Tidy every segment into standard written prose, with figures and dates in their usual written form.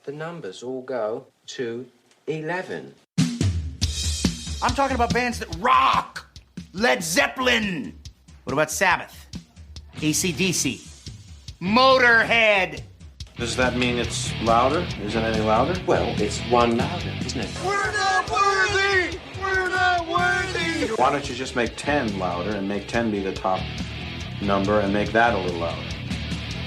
the numbers all go to 11. I'm talking about bands that rock. Led Zeppelin. What about Sabbath? AC/DC. Motorhead. Does that mean it's louder? Isn't it any louder? Well, it's one louder, isn't it? We're not worthy! We're not worthy! Why don't you just make 10 louder and make 10 be the top number and make that a little louder?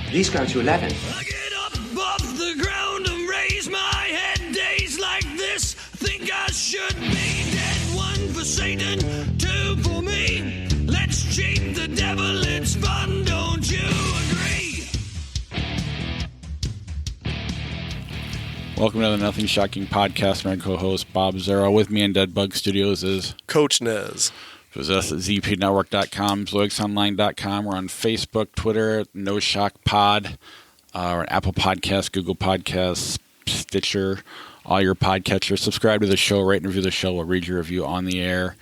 These go to 11. I get up off the ground and raise my head. Days like this, think I should be dead. One for Satan, two for me. Let's cheat the devil, it's fun, don't you agree? Welcome to the Nothing Shocking podcast. My co-host Bob Zero. With me in Deadbug Studios is Coach Nez. Visit us at zpnetwork.com, zoixonline.com. We're on Facebook, Twitter, No Shock Pod. We're on Apple Podcasts, Google Podcasts, Stitcher, all your podcatchers. Subscribe to the show, rate and review the show. We'll read your review on the air.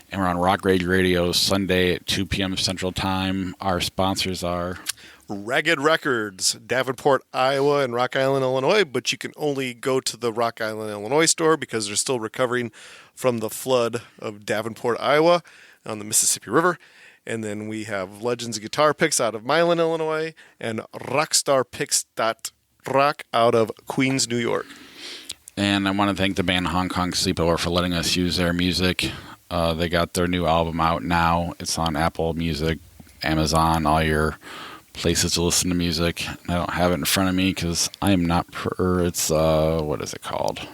And we're on Rock Rage Radio Sunday at 2 p.m. Central Time. Our sponsors are Ragged Records, Davenport, Iowa, and Rock Island, Illinois. But you can only go to the Rock Island, Illinois store because they're still recovering from the flood of Davenport, Iowa on the Mississippi River. And then we have Legends of Guitar Picks out of Milan, Illinois, and RockstarPicks.rock out of Queens, New York. And I want to thank the band Hong Kong Sleepover for letting us use their music. They got their new album out now. It's on Apple Music, Amazon, all your places to listen to music. I don't have it in front of me because I am not it's what is it called? Are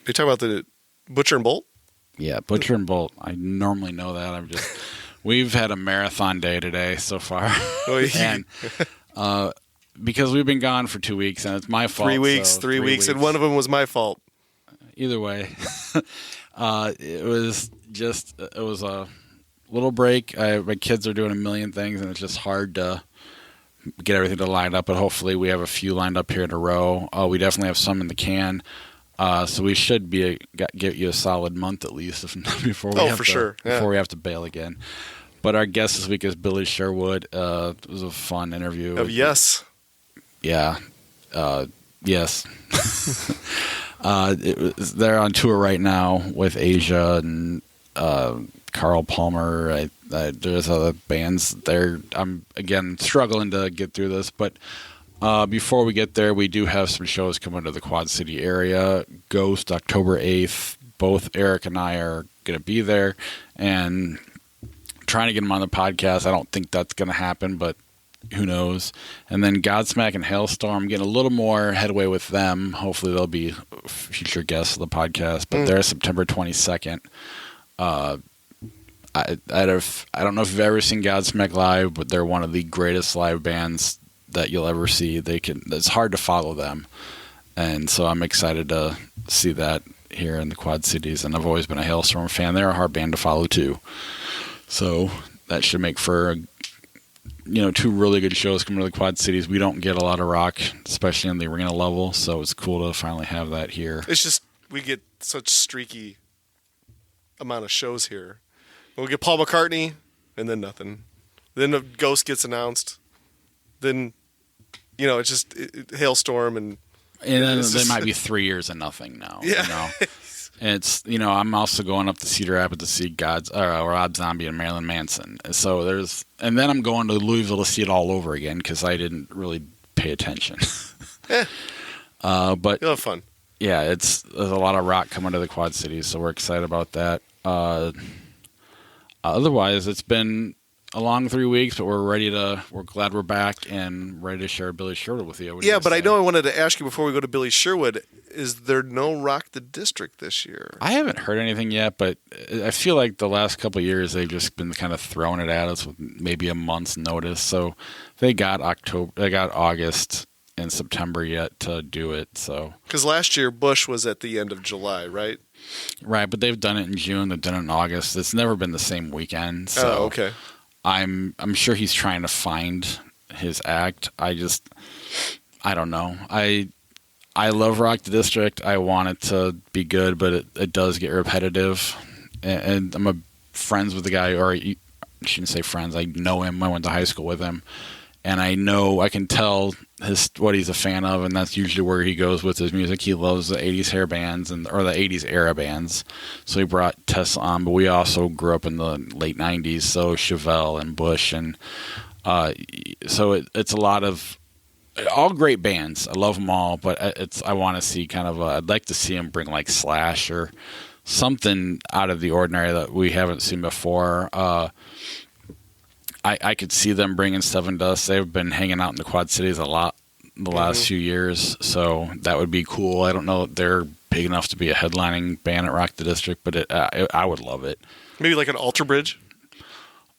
you talking about the Butcher and Bolt? Yeah, Butcher and Bolt. I normally know that. We've had a marathon day today so far. Oh, yeah. And because we've been gone for 2 weeks and it's my fault. 3 weeks, three weeks, and one of them was my fault. Either way. It was a little break. My kids are doing a million things and it's just hard to get everything to line up, but hopefully we have a few lined up here in a row. We definitely have some in the can. So we should get you a solid month at least before we have to bail again. But our guest this week is Billy Sherwood. It was a fun interview. Of Yes. Yeah. Yes. They're on tour right now with Asia and Carl Palmer. There's other bands there. I'm again struggling to get through this, but before we get there, we do have some shows coming to the Quad City area. Ghost, October 8th. Both Eric and I are going to be there, and trying to get them on the podcast. I don't think that's going to happen, but who knows? And then Godsmack and Hailstorm, getting a little more headway with them. Hopefully they'll be future guests of the podcast, but they're September 22nd. I don't know if you've ever seen Godsmack live, but they're one of the greatest live bands that you'll ever see. It's hard to follow them, and so I'm excited to see that here in the Quad Cities. And I've always been a Hailstorm fan. They're a hard band to follow too, so that should make for two really good shows coming to the Quad Cities. We don't get a lot of rock, especially on the arena level, so it's cool to finally have that here. It's just we get such streaky amount of shows here. We'll get Paul McCartney, and then nothing. Then the Ghost gets announced. Then, it's just Hailstorm, and then they might be 3 years of nothing now. Yeah. And it's I'm also going up to Cedar Rapids to see Rob Zombie and Marilyn Manson. So and then I'm going to Louisville to see it all over again because I didn't really pay attention. But you'll have fun. Yeah, there's a lot of rock coming to the Quad Cities, so we're excited about that. Otherwise, it's been a long 3 weeks, but we're glad we're back and ready to share Billy Sherwood with you. But I know I wanted to ask you before we go to Billy Sherwood, is there no Rock the District this year? I haven't heard anything yet, but I feel like the last couple of years they've just been kind of throwing it at us with maybe a month's notice. So they got August and September yet to do it. So because last year Bush was at the end of July, right? Right, but they've done it in June. They've done it in August. It's never been the same weekend. So oh, okay. I'm sure he's trying to find his act. I don't know. I love Rock the District. I want it to be good, but it does get repetitive. And I'm friends with the guy, or I shouldn't say friends. I know him. I went to high school with him. and I can tell what he's a fan of, and that's usually where he goes with his music. He loves the 80s hair bands or the 80s era bands. So he brought Tesla on, but we also grew up in the late 90s, so Chevelle and Bush, and so it's a lot of all great bands. I love them all, but I want to see I'd like to see him bring like Slash or something out of the ordinary that we haven't seen before. I could see them bringing Seven Dust. They've been hanging out in the Quad Cities a lot the last few years, so that would be cool. I don't know if they're big enough to be a headlining band at Rock the District, but I would love it. Maybe like an Alter Bridge?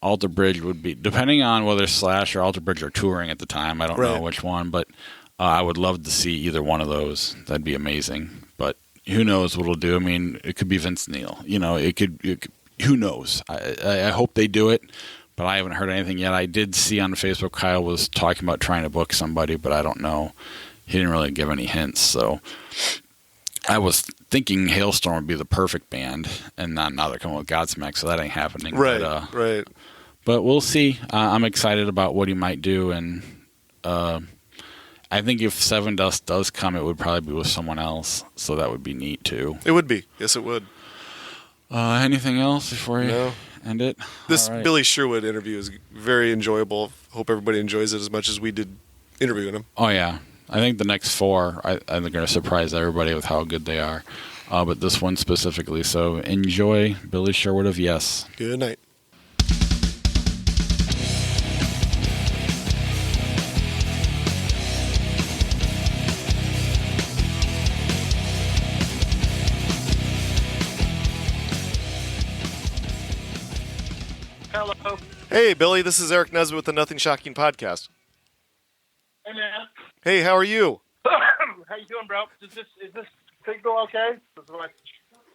Alter Bridge would be, depending on whether Slash or Alter Bridge are touring at the time. I don't know which one, but I would love to see either one of those. That'd be amazing. But who knows what it'll do? I mean, it could be Vince Neil. It could who knows? I hope they do it, but I haven't heard anything yet. I did see on Facebook Kyle was talking about trying to book somebody, but I don't know. He didn't really give any hints, so I was thinking Hailstorm would be the perfect band, and now they're coming with Godsmack, so that ain't happening. Right, right. But we'll see. I'm excited about what he might do, and I think if Seven Dust does come, it would probably be with someone else, so that would be neat too. It would be. Yes, it would. Anything else before you end it? This Billy Sherwood interview is very enjoyable. Hope everybody enjoys it as much as we did interviewing him. Oh, yeah. I think the next 4, I think are going to surprise everybody with how good they are. But this one specifically. So enjoy Billy Sherwood of Yes. Good night. Hello. Hey, Billy, this is Eric Nesbitt with the Nothing Shocking podcast. Hey, man. Hey, how are you? How you doing, bro? Is this signal okay?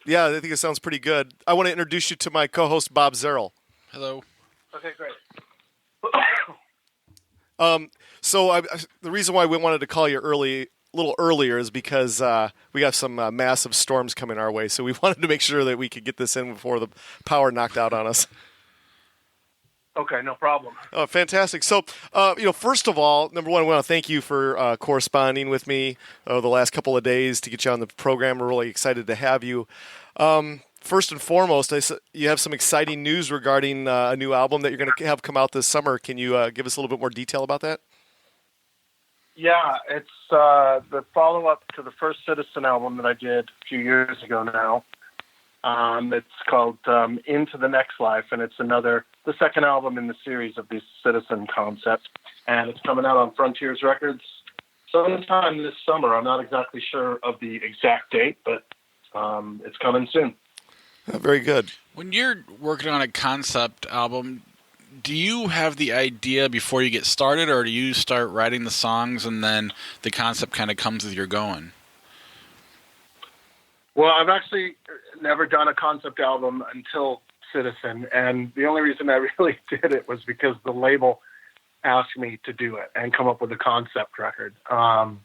Yeah, I think it sounds pretty good. I want to introduce you to my co-host, Bob Zerl. Hello. Okay, great. So the reason why we wanted to call you a little earlier is because we got some massive storms coming our way. So we wanted to make sure that we could get this in before the power knocked out on us. Okay, no problem. Oh, fantastic. So, first of all, number one, I want to thank you for corresponding with me the last couple of days to get you on the program. We're really excited to have you. First and foremost, you have some exciting news regarding a new album that you're going to have come out this summer. Can you give us a little bit more detail about that? Yeah, it's the follow-up to the first Citizen album that I did a few years ago now. It's called Into the Next Life, and it's the second album in the series of this Citizen concept, and it's coming out on Frontiers Records sometime this summer. I'm not exactly sure of the exact date, but it's coming soon. Very good. When you're working on a concept album, do you have the idea before you get started, or do you start writing the songs and then the concept kind of comes as you're going? Well, I've actually never done a concept album until Citizen, and the only reason I really did it was because the label asked me to do it and come up with a concept record. And,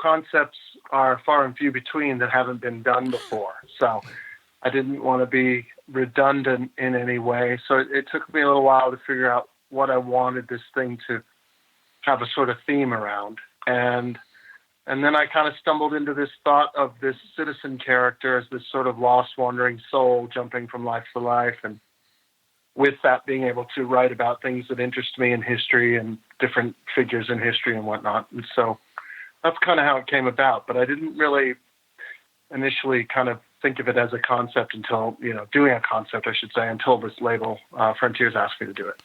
concepts are far and few between that haven't been done before. So I didn't want to be redundant in any way. So it took me a little while to figure out what I wanted this thing to have a sort of theme around. And then I kind of stumbled into this thought of this Citizen character as this sort of lost, wandering soul jumping from life to life. And with that, being able to write about things that interest me in history and different figures in history and whatnot. And so that's kind of how it came about. But I didn't really initially kind of think of it as a concept until, doing a concept, I should say, until this label, Frontiers, asked me to do it.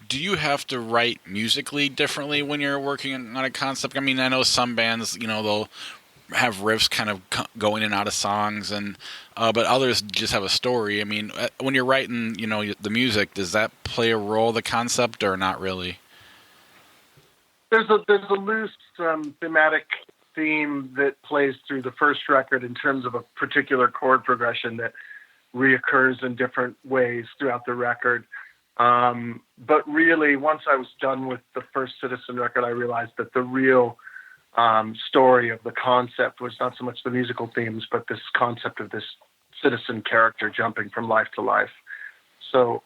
Do you have to write musically differently when you're working on a concept? I mean, I know some bands, they'll have riffs kind of going in and out of songs, but others just have a story. I mean, when you're writing, the music, does that play a role, the concept, or not really? There's a loose thematic theme that plays through the first record in terms of a particular chord progression that reoccurs in different ways throughout the record. But really, once I was done with the first Citizen record, I realized that the real story of the concept was not so much the musical themes, but this concept of this Citizen character jumping from life to life. So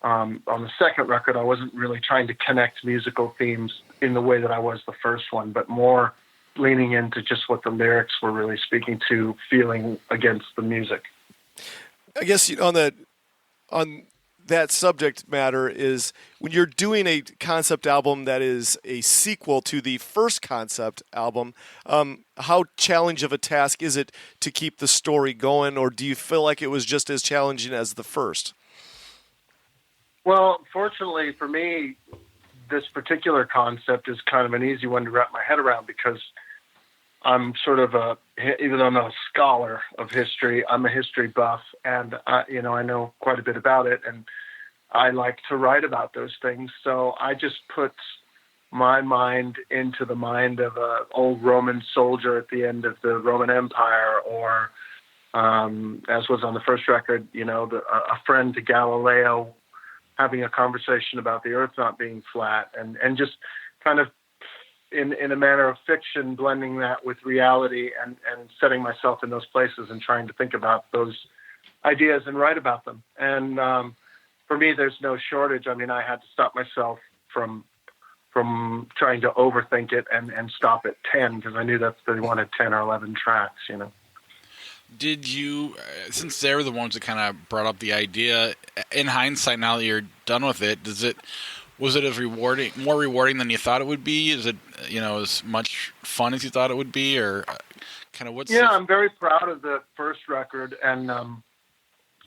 On the second record, I wasn't really trying to connect musical themes in the way that I was the first one, but more leaning into just what the lyrics were really speaking to, feeling against the music. I guess on that subject matter is when you're doing a concept album that is a sequel to the first concept album, how challenging of a task is it to keep the story going, or do you feel like it was just as challenging as the first? Well, fortunately for me, this particular concept is kind of an easy one to wrap my head around because I'm sort of even though I'm not a scholar of history, I'm a history buff, and I know quite a bit about it, and I like to write about those things. So I just put my mind into the mind of an old Roman soldier at the end of the Roman Empire, or as was on the first record, a friend to Galileo having a conversation about the Earth not being flat, and just kind of in a manner of fiction, blending that with reality and setting myself in those places and trying to think about those ideas and write about them. And for me, there's no shortage. I mean, I had to stop myself from trying to overthink it and stop at 10 because I knew that they wanted 10 or 11 tracks, Did you, since they were the ones that kind of brought up the idea, in hindsight, now that you're done with it, was it more rewarding than you thought it would be? Is it, as much fun as you thought it would be, or kind of what's? Yeah, I'm very proud of the first record, and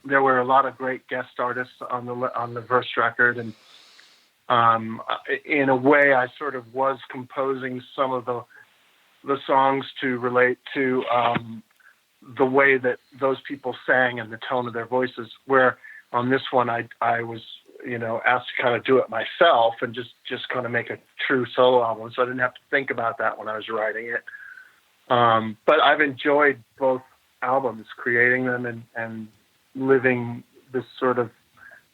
there were a lot of great guest artists on the first record, and in a way, I sort of was composing some of the songs to relate to the way that those people sang and the tone of their voices. Where on this one, I was asked to kind of do it myself and just kind of make a true solo album. So I didn't have to think about that when I was writing it. But I've enjoyed both albums, creating them and living this sort of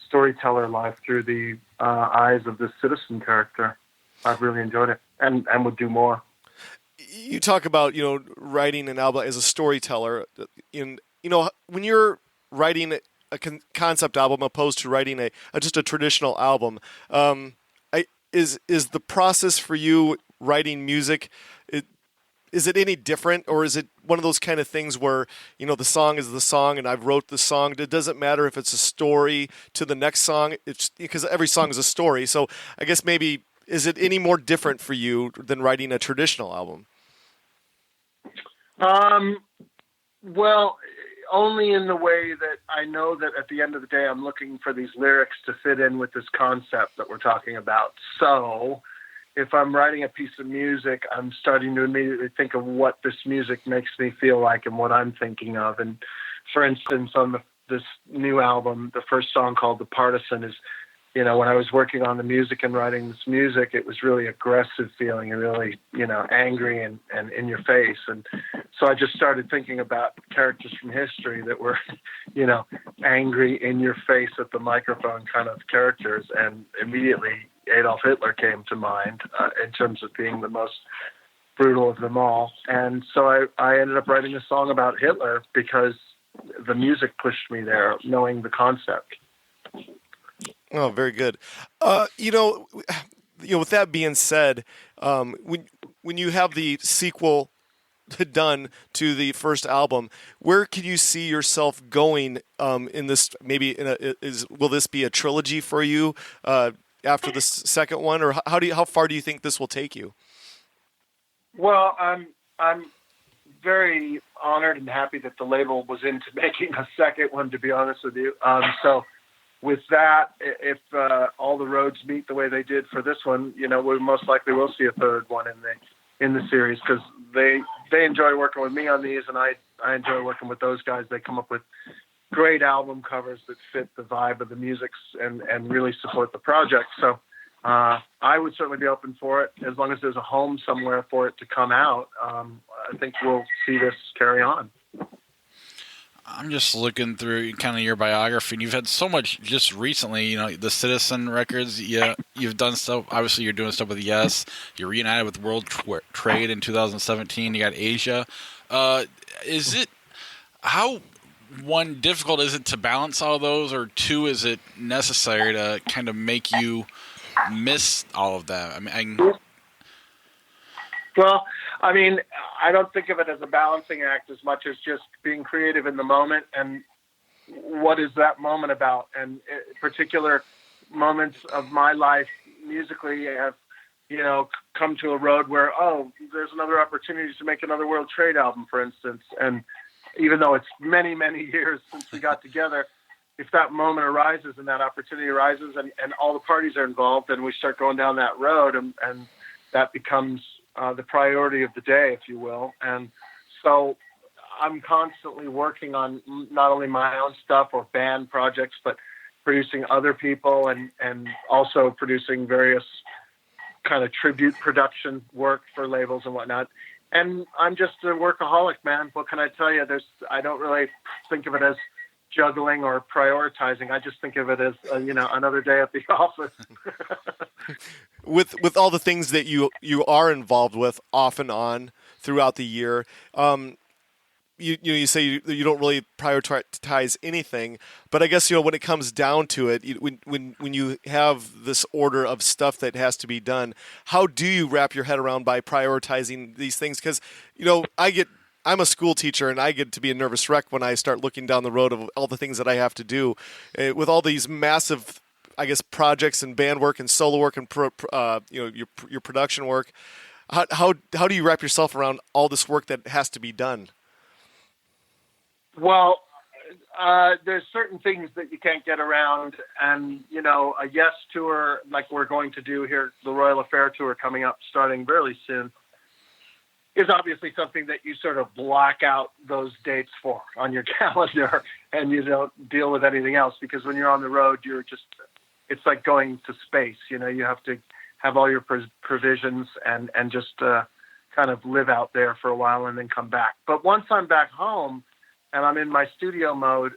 storyteller life through the eyes of this citizen character. I've really enjoyed it and would do more. You talk about, writing an album as a storyteller. When you're writing a concept album opposed to writing just a traditional album, is the process for you writing music, is it any different, or is it one of those kind of things where, the song is the song and I've wrote the song? It doesn't matter if it's a story to the next song. It's because every song is a story. So I guess maybe, is it any more different for you than writing a traditional album? Well, only in the way that I know that at the end of the day, I'm looking for these lyrics to fit in with this concept that we're talking about. So if I'm writing a piece of music, I'm starting to immediately think of what this music makes me feel like and what I'm thinking of. And for instance, on this new album, the first song called The Partisan is, when I was working on the music and writing this music, it was really aggressive feeling and really, angry and in your face. And so I just started thinking about characters from history that were, angry in your face at the microphone kind of characters. And immediately Adolf Hitler came to mind in terms of being the most brutal of them all. And so I ended up writing a song about Hitler because the music pushed me there, knowing the concept. Oh, very good. With that being said, when you have the sequel done to the first album, where can you see yourself going in this? Maybe will this be a trilogy for you after the second one, or how far do you think this will take you? Well, I'm very honored and happy that the label was into making a second one, to be honest with you. So with that, if all the roads meet the way they did for this one, we most likely will see a third one in the series, because they enjoy working with me on these, and I enjoy working with those guys. They come up with great album covers that fit the vibe of the music and really support the project. So I would certainly be open for it as long as there's a home somewhere for it to come out. I think we'll see this carry on. I'm just looking through kind of your biography, and you've had so much just recently, the Citizen records. Yeah, you've done stuff. Obviously, you're doing stuff with Yes. You're reunited with World Trade in 2017. You got Asia. one, difficult is it to balance all those, or two, is it necessary to kind of make you miss all of that? Well, I mean, I don't think of it as a balancing act as much as just being creative in the moment and what is that moment about. And particular moments of my life musically have, come to a road where, there's another opportunity to make another World Trade album, for instance. And even though it's many, many years since we got together, if that moment arises and that opportunity arises and all the parties are involved, then we start going down that road and that becomes the priority of the day, if you will. And so I'm constantly working on not only my own stuff or band projects, but producing other people and also producing various kind of tribute production work for labels and whatnot. And I'm just a workaholic, man. What can I tell you? I don't really think of it as juggling or prioritizing. I just think of it as, another day at the office. With all the things that you are involved with off and on throughout the year, you say you don't really prioritize anything, but I guess when it comes down to it, when you have this order of stuff that has to be done, how do you wrap your head around by prioritizing these things? Because I'm a school teacher and I get to be a nervous wreck when I start looking down the road of all the things that I have to do with all these massive, I guess, projects and band work and solo work and your production work. How do you wrap yourself around all this work that has to be done? Well, there's certain things that you can't get around, and a Yes tour like we're going to do here, the Royal Affair tour coming up starting really soon, is obviously something that you sort of block out those dates for on your calendar, and you don't deal with anything else, because when you're on the road, it's like going to space. You have to have all your provisions and just kind of live out there for a while and then come back. But once I'm back home and I'm in my studio mode,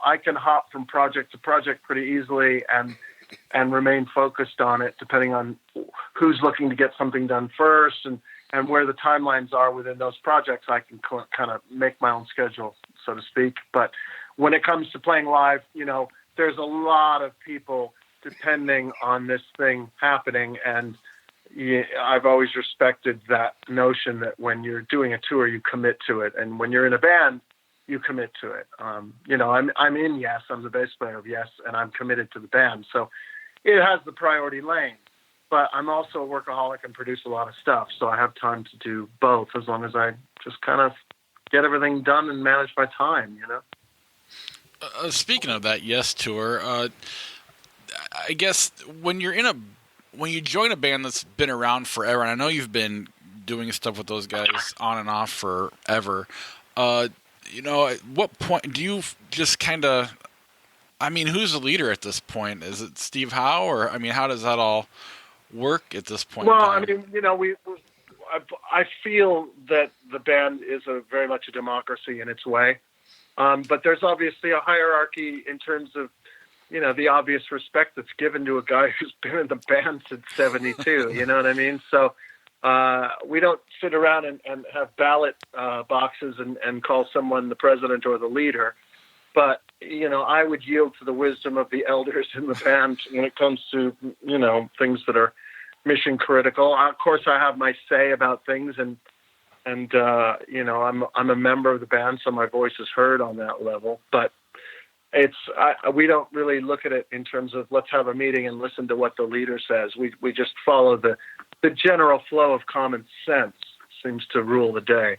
I can hop from project to project pretty easily and remain focused on it, depending on who's looking to get something done first and where the timelines are within those projects. I can kind of make my own schedule, so to speak. But when it comes to playing live, there's a lot of people depending on this thing happening. And I've always respected that notion that when you're doing a tour, you commit to it. And when you're in a band, you commit to it. I'm in Yes, I'm the bass player of Yes, and I'm committed to the band. So it has the priority lane, but I'm also a workaholic and produce a lot of stuff. So I have time to do both, as long as I just kind of get everything done and manage my time, Speaking of that Yes tour, I guess when you join a band that's been around forever, and I know you've been doing stuff with those guys on and off forever, at what point do you just kind of, who's the leader at this point? Is it Steve Howe, or, how does that all work at this point? Well, I feel that the band is very much a democracy in its way. But there's obviously a hierarchy in terms of, the obvious respect that's given to a guy who's been in the band since 72, you know what I mean? So we don't sit around and have ballot boxes and call someone the president or the leader. But, I would yield to the wisdom of the elders in the band when it comes to, things that are mission critical. Of course, I have my say about things, and I'm a member of the band, so my voice is heard on that level. But we don't really look at it in terms of let's have a meeting and listen to what the leader says. We just follow the general flow of common sense seems to rule the day,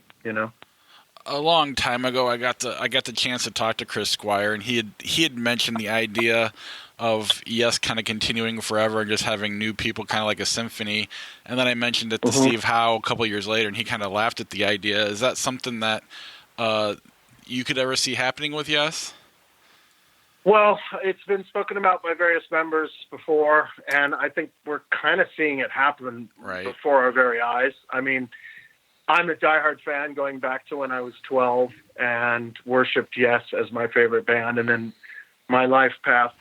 A long time ago, I got the chance to talk to Chris Squire, and he had mentioned the idea of Yes kind of continuing forever and just having new people, kind of like a symphony. And then I mentioned it to Steve Howe a couple of years later, and he kind of laughed at the idea. Is that something that you could ever see happening with Yes? Well, it's been spoken about by various members before, and I think we're kind of seeing it happen before our very eyes. I'm a diehard fan going back to when I was 12 and worshipped Yes as my favorite band, and then my life path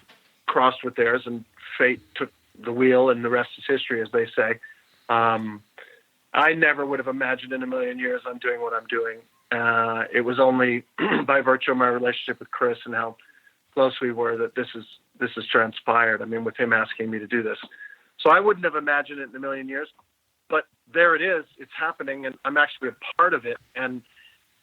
crossed with theirs, and fate took the wheel, and the rest is history, as they say. I never would have imagined in a million years I'm doing what I'm doing It was only by virtue of my relationship with Chris and how close we were that this has transpired. I mean, with him asking me to do this. So I wouldn't have imagined it in a million years, but there it is. It's happening, and I'm actually a part of it. And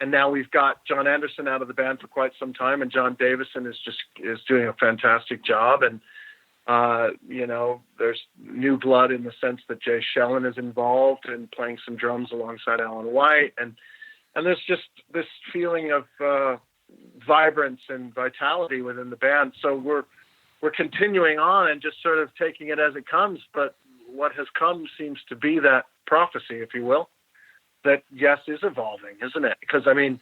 now we've got John Anderson out of the band for quite some time, and John Davison is doing a fantastic job. And there's new blood in the sense that Jay Shellen is involved and playing some drums alongside Alan White, and there's just this feeling of vibrance and vitality within the band. So we're continuing on and just sort of taking it as it comes. But what has come seems to be that prophecy, if you will, that Yes is evolving, isn't it? Because, I mean,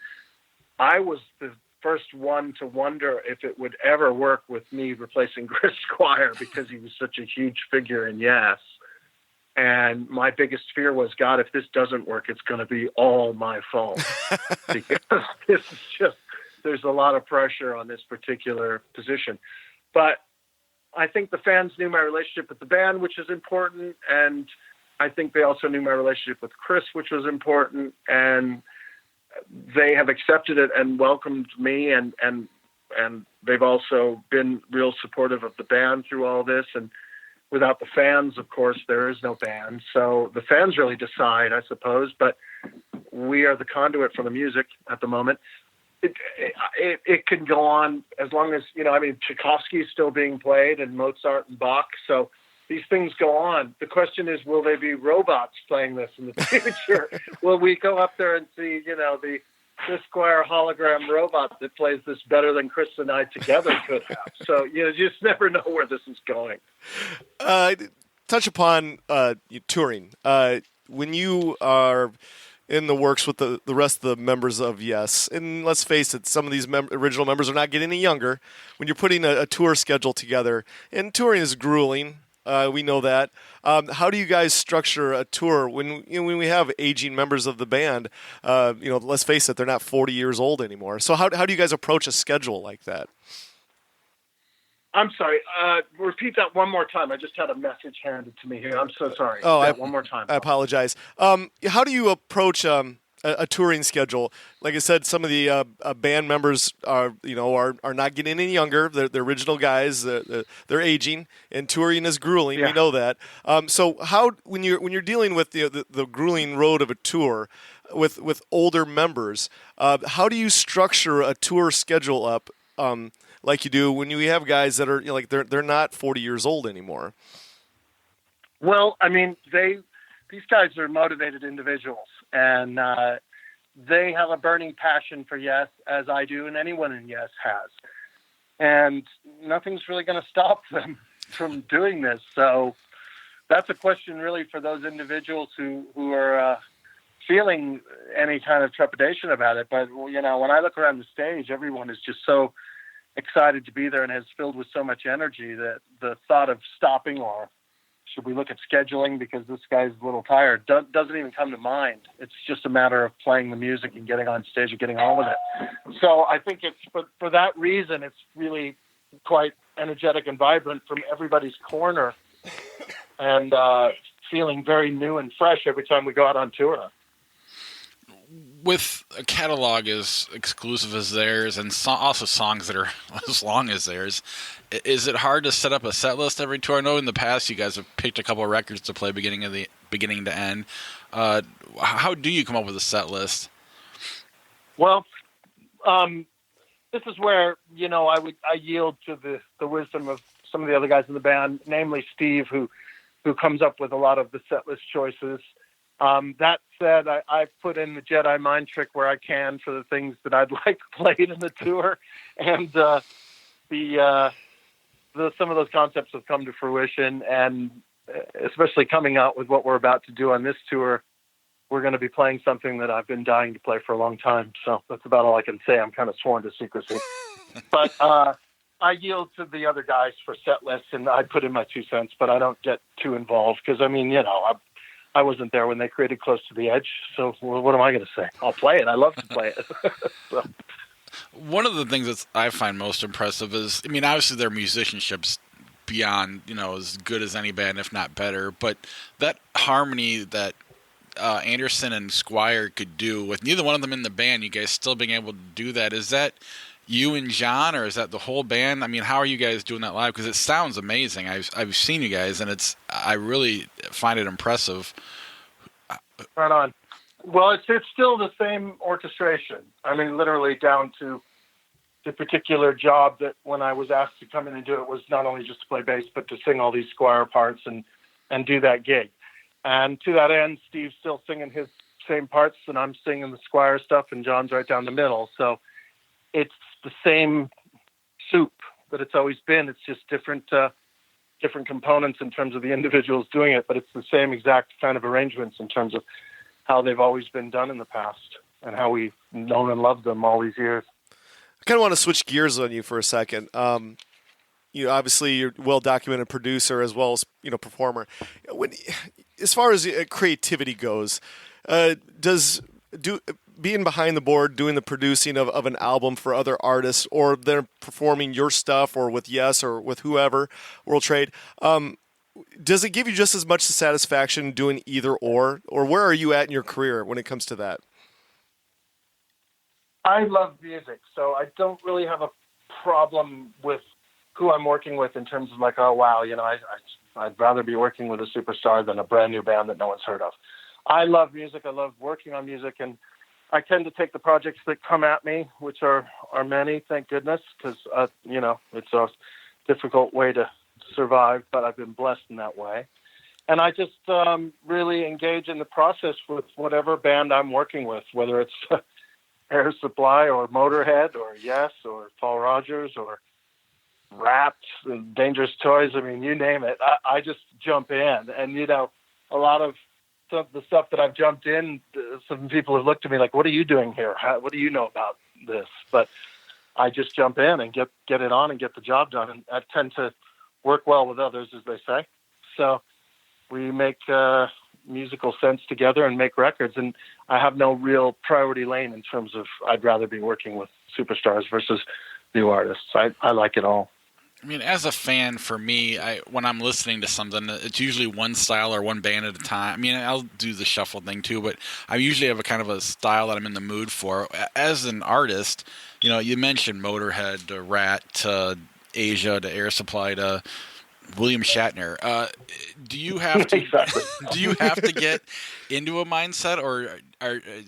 I was the first one to wonder if it would ever work with me replacing Chris Squire because he was such a huge figure in Yes. And my biggest fear was, God, if this doesn't work, it's going to be all my fault. Because this is just, there's a lot of pressure on this particular position. But I think the fans knew my relationship with the band, which is important. And I think they also knew my relationship with Chris, which was important. And they have accepted it and welcomed me. And they've also been real supportive of the band through all this. And without the fans, of course, there is no band. So the fans really decide, I suppose, but we are the conduit for the music at the moment. It can go on as long as, Tchaikovsky is still being played and Mozart and Bach. So these things go on. The question is, will there be robots playing this in the future? Will we go up there and see, the Chris Squire hologram robot that plays this better than Chris and I together could have? So, you just never know where this is going. Touch upon touring. When you are in the works with the rest of the members of Yes, and let's face it, some of these original members are not getting any younger. When you're putting a tour schedule together, and touring is grueling, we know that. How do you guys structure a tour when we have aging members of the band? Let's face it, they're not 40 years old anymore. So how do you guys approach a schedule like that? I'm sorry. Repeat that one more time. I just had a message handed to me here. I'm so sorry. Oh, one more time. I apologize. How do you approach a touring schedule? Like I said, some of the band members are not getting any younger. They're original guys. They're aging, and touring is grueling. Yeah. We know that. So how when you're dealing with the grueling road of a tour with older members, how do you structure a tour schedule up? Like you do when you have guys that are they're not 40 years old anymore. Well, I mean, these guys are motivated individuals, and they have a burning passion for Yes, as I do, and anyone in Yes has. And nothing's really going to stop them from doing this. So that's a question really for those individuals who are feeling any kind of trepidation about it. But when I look around the stage, everyone is just so excited to be there and is filled with so much energy that the thought of stopping or should we look at scheduling because this guy's a little tired doesn't even come to mind. It's just a matter of playing the music and getting on stage and getting on with it. So I think it's for that reason, it's really quite energetic and vibrant from everybody's corner and feeling very new and fresh every time we go out on tour. With a catalog as exclusive as theirs and also songs that are as long as theirs, is it hard to set up a set list every tour? I know in the past you guys have picked a couple of records to play beginning to end. How do you come up with a set list? Well, this is where, I yield to the wisdom of some of the other guys in the band, namely Steve, who comes up with a lot of the set list choices. That said, I put in the Jedi mind trick where I can for the things that I'd like played in the tour, and some of those concepts have come to fruition. And especially coming out with what we're about to do on this tour, we're going to be playing something that I've been dying to play for a long time. So that's about all I can say. I'm kind of sworn to secrecy, but I yield to the other guys for set lists, and I put in my 2 cents, but I don't get too involved because I wasn't there when they created Close to the Edge, so what am I going to say? I'll play it. I love to play it. So. One of the things that I find most impressive is, obviously their musicianship's beyond, as good as any band, if not better, but that harmony that Anderson and Squire could do with neither one of them in the band. You guys still being able to do that. Is that you and John, or is that the whole band? I mean, how are you guys doing that live? Because it sounds amazing. I've seen you guys, and I really find it impressive. Right on. Well, it's still the same orchestration. I mean, literally down to the particular job that when I was asked to come in and do it was not only just to play bass, but to sing all these Squire parts and do that gig. And to that end, Steve's still singing his same parts, and I'm singing the Squire stuff, and John's right down the middle. So it's the same soup that it's always been. It's just different components in terms of the individuals doing it, but it's the same exact kind of arrangements in terms of how they've always been done in the past and how we've known and loved them all these years. I kind of want to switch gears on you for a second. Obviously you're a well-documented producer as well as, performer. As far as creativity goes, being behind the board, doing the producing of an album for other artists, or they're performing your stuff or with Yes or with whoever, World Trade, does it give you just as much satisfaction doing either or where are you at in your career when it comes to that? I love music, so I don't really have a problem with who I'm working with in terms of like, oh, wow, I'd rather be working with a superstar than a brand new band that no one's heard of. I love music. I love working on music, and I tend to take the projects that come at me, which are many, thank goodness, because, it's a difficult way to survive, but I've been blessed in that way. And I just really engage in the process with whatever band I'm working with, whether it's Air Supply or Motorhead or Yes or Paul Rogers or Wrapped, Dangerous Toys. I mean, you name it. I just jump in. And, a lot of the stuff that I've jumped in, some people have looked at me like, what are you doing here? What do you know about this? But I just jump in and get it on and get the job done. And I tend to work well with others, as they say. So we make musical sense together and make records. And I have no real priority lane in terms of I'd rather be working with superstars versus new artists. I like it all. I mean, as a fan, for me, when I'm listening to something, it's usually one style or one band at a time. I mean, I'll do the shuffle thing too, but I usually have a kind of a style that I'm in the mood for. As an artist, you mentioned Motorhead to Rat to Asia to Air Supply to William Shatner. Do you have to do you have to get into a mindset, or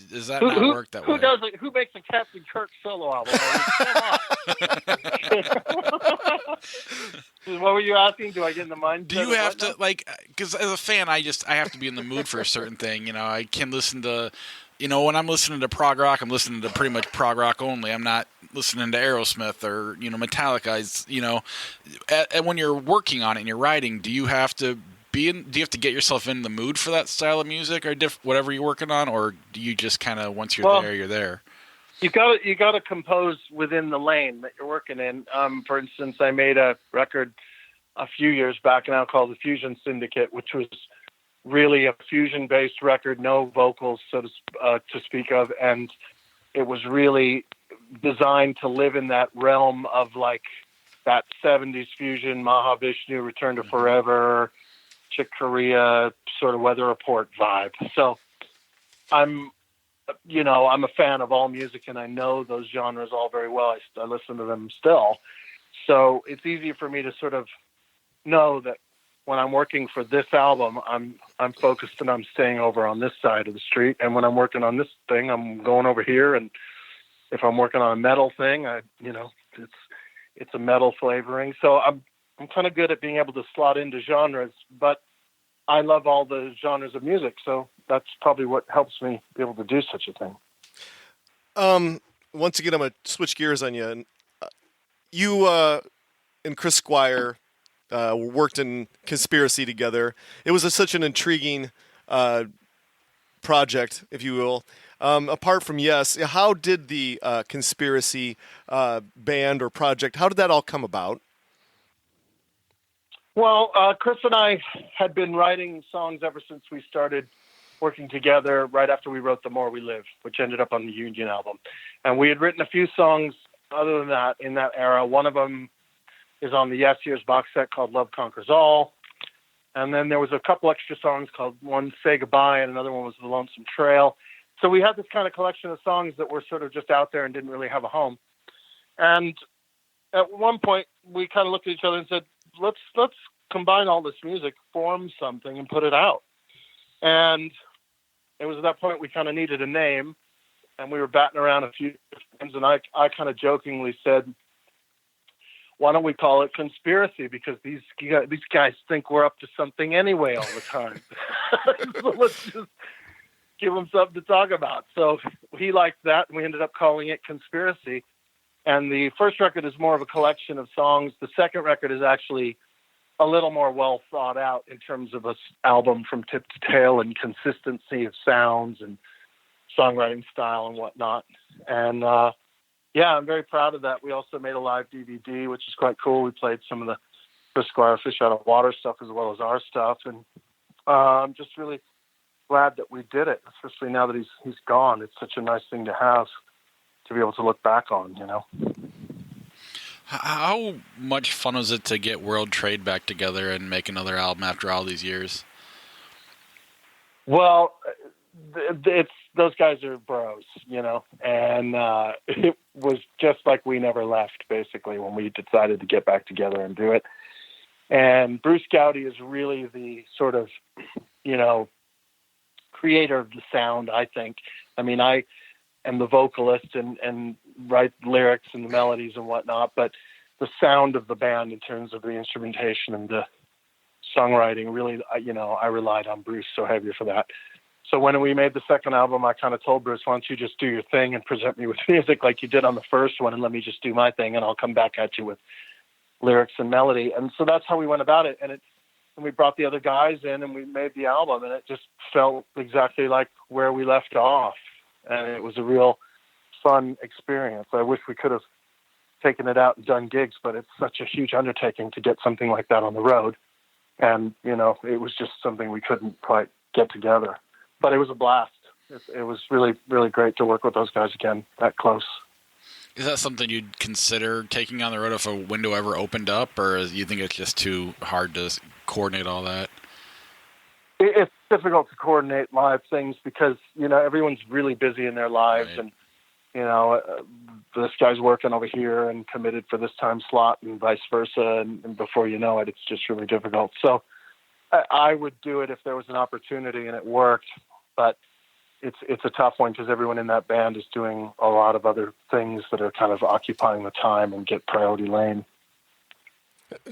does that not work that way? Who makes a Captain Kirk solo album? What were you asking? Do I get in the mindset? Do you have to because as a fan, I have to be in the mood for a certain thing. I can listen to. When I'm listening to prog rock, I'm listening to pretty much prog rock only. I'm not listening to Aerosmith or, Metallica. And when you're working on it and you're writing, do you have to get yourself in the mood for that style of music or whatever you're working on? Or do you just kind of, once you're there, you're there? You got to compose within the lane that you're working in. For instance, I made a record a few years back now called The Fusion Syndicate, which was really a fusion-based record, no vocals, so to speak of, and it was really designed to live in that realm of like that 70s fusion, Mahavishnu, Return to Forever, Chick Corea, sort of Weather Report vibe. So I'm a fan of all music, and I know those genres all very well. I listen to them still. So it's easy for me to sort of know that when I'm working for this album, I'm focused and I'm staying over on this side of the street. And when I'm working on this thing, I'm going over here. And if I'm working on a metal thing, it's a metal flavoring. So I'm kind of good at being able to slot into genres, but I love all the genres of music. So that's probably what helps me be able to do such a thing. Once again, I'm going to switch gears on you. You and Chris Squire worked in Conspiracy together. It was such an intriguing project, if you will. Apart from Yes, how did the Conspiracy band or project, how did that all come about? Well, Chris and I had been writing songs ever since we started working together right after we wrote The More We Live, which ended up on the Union album. And we had written a few songs other than that in that era. One of them is on the Yes Years box set called Love Conquers All. And then there was a couple extra songs called one Say Goodbye and another one was The Lonesome Trail. So we had this kind of collection of songs that were sort of just out there and didn't really have a home. And at one point we kind of looked at each other and said, let's combine all this music, form something and put it out. And it was at that point we kind of needed a name, and we were batting around a few times, and I kind of jokingly said, why don't we call it Conspiracy? Because these guys think we're up to something anyway all the time. So let's just give them something to talk about. So he liked that, and we ended up calling it Conspiracy. And the first record is more of a collection of songs. The second record is actually a little more well thought out in terms of an album from tip to tail and consistency of sounds and songwriting style and whatnot. And yeah, I'm very proud of that. We also made a live DVD, which is quite cool. We played some of the Chris Squire Fish Out of Water stuff as well as our stuff. And I'm just really glad that we did it, especially now that he's gone. It's such a nice thing to have, to be able to look back on, you know. How much fun was it to get World Trade back together and make another album after all these years? Well, those guys are bros, you know, and it was just like we never left, basically, when we decided to get back together and do it. And Bruce Gowdy is really the sort of, you know, creator of the sound, I think. I mean, I am the vocalist and write lyrics and the melodies and whatnot, but the sound of the band in terms of the instrumentation and the songwriting, really, you know, I relied on Bruce so heavy for that. So when we made the second album, I kind of told Bruce, why don't you just do your thing and present me with music like you did on the first one, and let me just do my thing, and I'll come back at you with lyrics and melody. And so that's how we went about it. And we brought the other guys in, and we made the album, and it just felt exactly like where we left off. And it was a real fun experience. I wish we could have taken it out and done gigs, but it's such a huge undertaking to get something like that on the road. And, you know, it was just something we couldn't quite get together. But it was a blast. It was really, really great to work with those guys again, that close. Is that something you'd consider taking on the road if a window ever opened up, or you think it's just too hard to coordinate all that? It's difficult to coordinate live things because, you know, everyone's really busy in their lives. Right. And, you know, this guy's working over here and committed for this time slot and vice versa. And before you know it, it's just really difficult. So I would do it if there was an opportunity and it worked. But it's a tough one because everyone in that band is doing a lot of other things that are kind of occupying the time and get priority lane.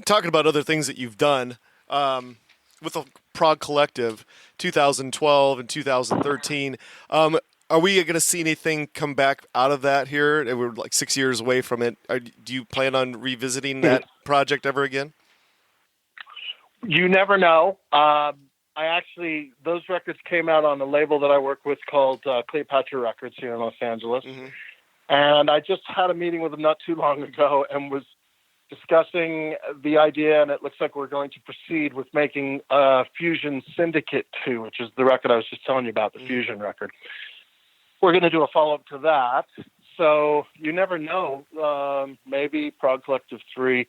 Talking about other things that you've done, with the Prague Collective, 2012 and 2013, are we going to see anything come back out of that here? We're like 6 years away from it. Do you plan on revisiting that project ever again? You never know. Those records came out on a label that I work with called Cleopatra Records here in Los Angeles. Mm-hmm. And I just had a meeting with them not too long ago and was discussing the idea, and it looks like we're going to proceed with making Fusion Syndicate 2, which is the record I was just telling you about, the Fusion record. We're going to do a follow-up to that. So you never know. Maybe Prague Collective 3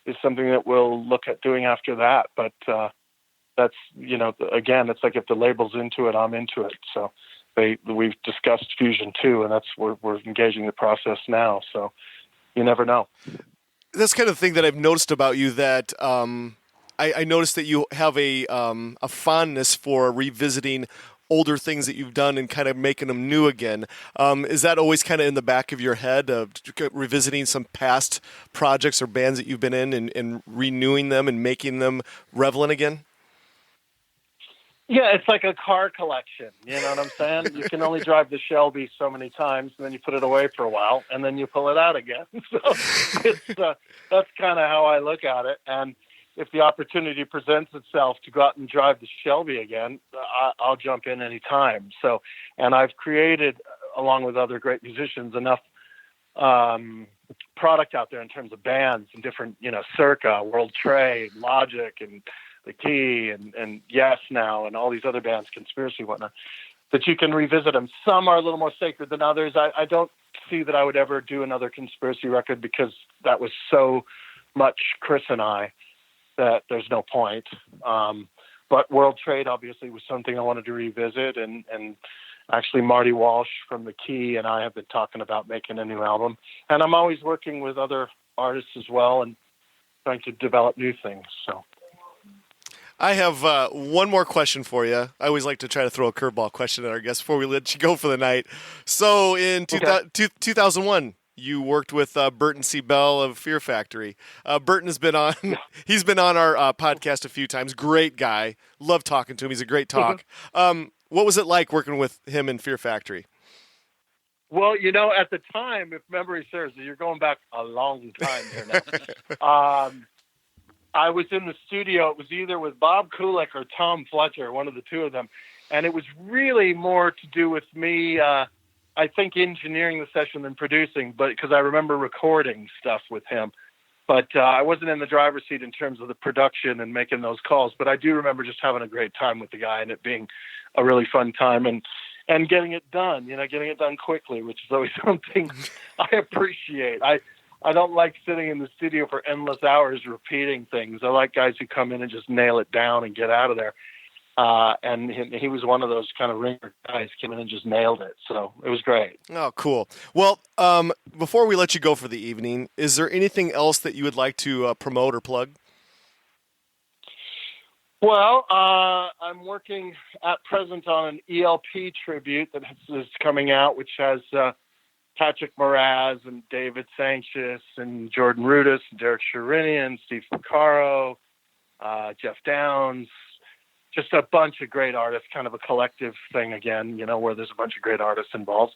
is something that we'll look at doing after that. But that's, you know, again, it's like if the label's into it, I'm into it. So we've discussed Fusion 2, and we're engaging the process now. So you never know. That's kind of thing that I've noticed about you, that I noticed that you have a fondness for revisiting older things that you've done and kind of making them new again. Is that always kind of in the back of your head, of revisiting some past projects or bands that you've been in and renewing them and making them relevant again? Yeah, it's like a car collection. You know what I'm saying? You can only drive the Shelby so many times, and then you put it away for a while, and then you pull it out again. So that's kind of how I look at it. And if the opportunity presents itself to go out and drive the Shelby again, I'll jump in any time. So, and I've created, along with other great musicians, enough product out there in terms of bands and different, you know, Circa, World Trade, Logic, and The Key, and Yes Now, and all these other bands, Conspiracy, whatnot, that you can revisit them. Some are a little more sacred than others. I don't see that I would ever do another Conspiracy record because that was so much Chris and I that there's no point. But World Trade obviously was something I wanted to revisit, and actually Marty Walsh from The Key and I have been talking about making a new album. And I'm always working with other artists as well and trying to develop new things. So I have one more question for you. I always like to try to throw a curveball question at our guests before we let you go for the night. So in 2001, you worked with Burton C. Bell of Fear Factory. Burton has been on. He's been on our podcast a few times. Great guy. Love talking to him. He's a great talk. What was it like working with him in Fear Factory? Well, at the time, if memory serves, you're going back a long time here now. I was in the studio. It was either with Bob Kulick or Tom Fletcher, one of the two of them. And it was really more to do with me, I think, engineering the session than producing, but because I remember recording stuff with him. But I wasn't in the driver's seat in terms of the production and making those calls. But I do remember just having a great time with the guy and it being a really fun time and getting it done, getting it done quickly, which is always something I appreciate. I don't like sitting in the studio for endless hours repeating things. I like guys who come in and just nail it down and get out of there. And he was one of those kind of ringer guys, came in and just nailed it. So it was great. Oh, cool. Well, before we let you go for the evening, is there anything else that you would like to promote or plug? Well, I'm working at present on an ELP tribute that is coming out, which has Patrick Moraz and David Sanchez and Jordan Rudess and Derek Sherinian, Steve Ficaro, Jeff Downs, just a bunch of great artists, kind of a collective thing again, where there's a bunch of great artists involved.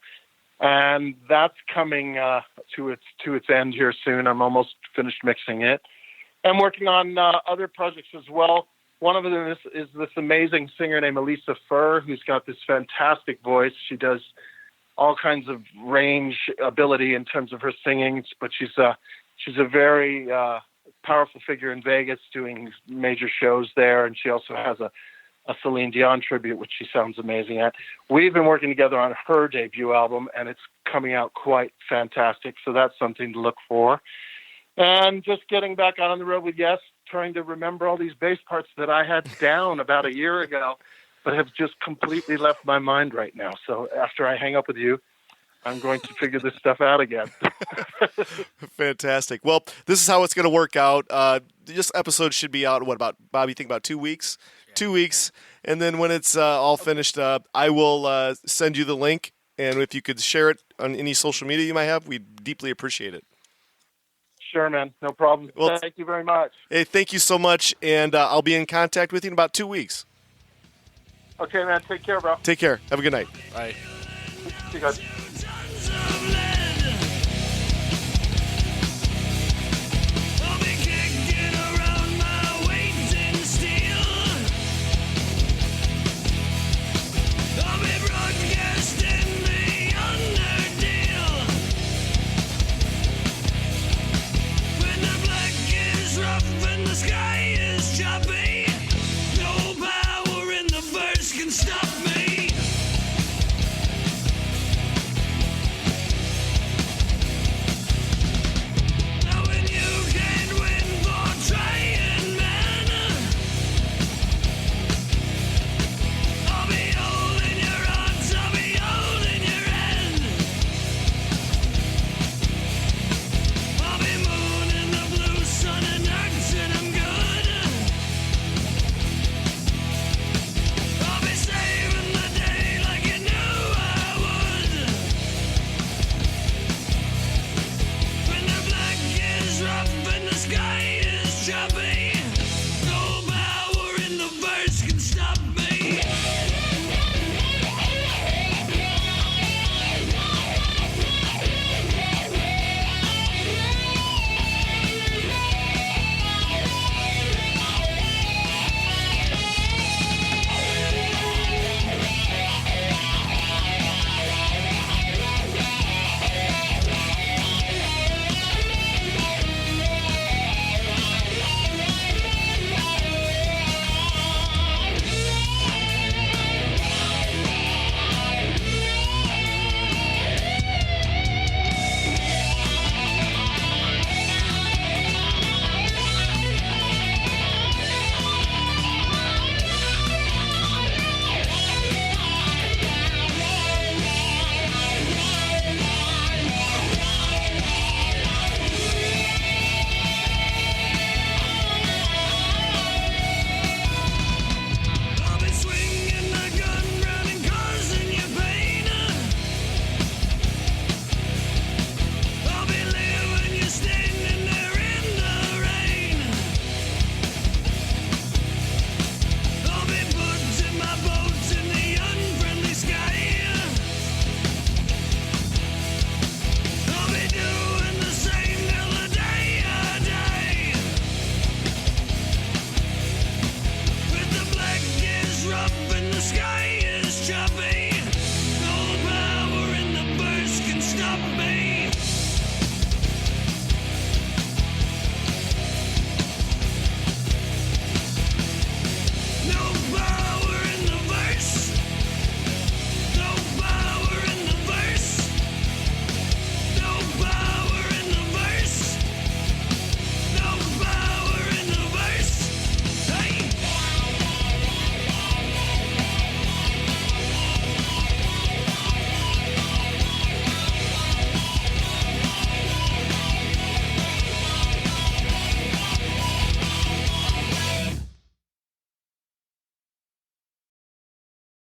And that's coming to its end here soon. I'm almost finished mixing it. I'm working on other projects as well. One of them is this amazing singer named Elisa Furr, who's got this fantastic voice. She does all kinds of range ability in terms of her singing, but she's a very powerful figure in Vegas doing major shows there, and she also has a Celine Dion tribute, which she sounds amazing at. We've been working together on her debut album, and it's coming out quite fantastic, so that's something to look for. And just getting back out on the road with Yes, trying to remember all these bass parts that I had down about a year ago, but have just completely left my mind right now. So after I hang up with you, I'm going to figure this stuff out again. Fantastic. Well, this is how it's going to work out. This episode should be out, Bob, you think about 2 weeks? Yeah. 2 weeks. And then when it's all finished up, I will send you the link. And if you could share it on any social media you might have, we'd deeply appreciate it. Sure, man. No problem. Well, thank you very much. Hey, thank you so much. And I'll be in contact with you in about 2 weeks. Okay, man. Take care, bro. Take care. Have a good night. Bye. See you guys. Sky